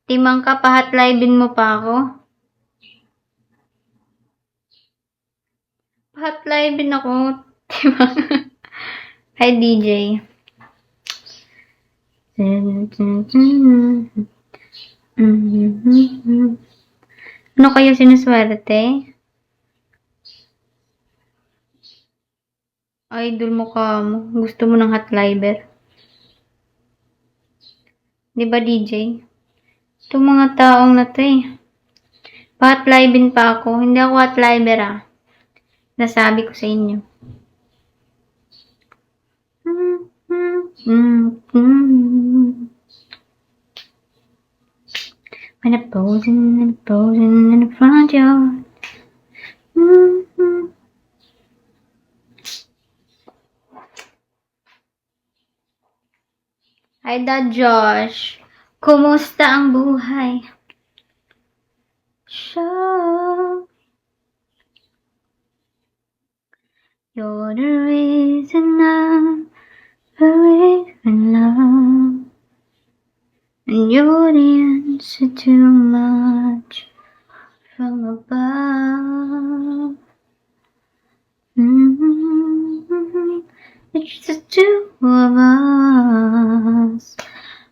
Timang ka, pahat-livein mo pa ako. Pahat-livein ako. Timang. Hi, DJ. Ano kayo sinuswerte? Idol mo ka mo. Gusto mo ng hot liver. Di ba, DJ? Itong mga taong na to eh. Pa-hot livein pa ako. Hindi ako hot liver ah. Nasabi ko sa inyo. When I'm posing in the front yard. Hi, Dad Josh. Kumusta ang buhay? Show. You're the reason I'm buried in love. And you're the answer to much from above. It's the two of us.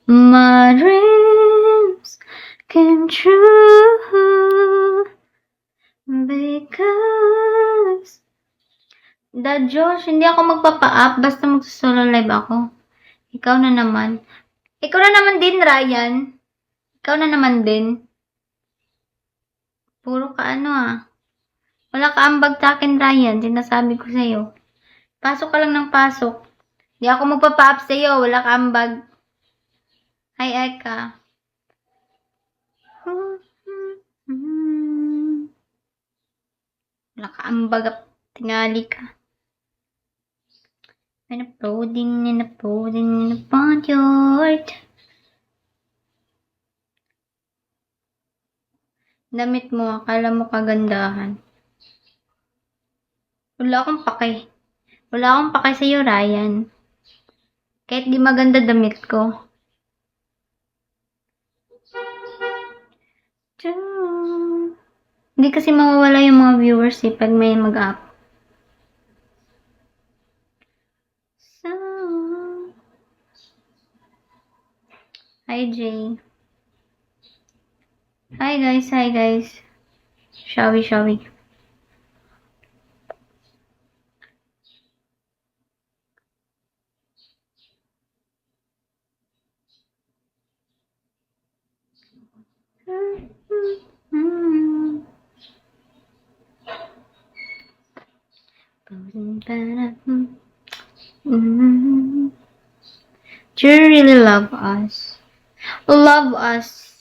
My dreams came true because Dad Josh, hindi ako magpapa-up basta mag-solo live ako. Ikaw na naman. Ikaw na naman din, Ryan. Ikaw na naman din. Puro ka ano ah. Wala ka ambag sa akin, Ryan. Sinasabi ko sa'yo. Pasok ka lang ng pasok. Hindi ako magpapa-up sa'yo. Wala ka ambag. Hi, Eka. Wala ka ambag. Tingali ka. And uploading in the backyard. Damit mo, akala mo kagandahan. Wala akong pake. Wala akong pake sa'yo, Ryan. Kahit di maganda damit ko. Hindi kasi mawawala yung mga viewers eh pag may mag-up. So, hi, Jay. Hi, guys. Hi, guys. Shall we? Do you really love us? Love us.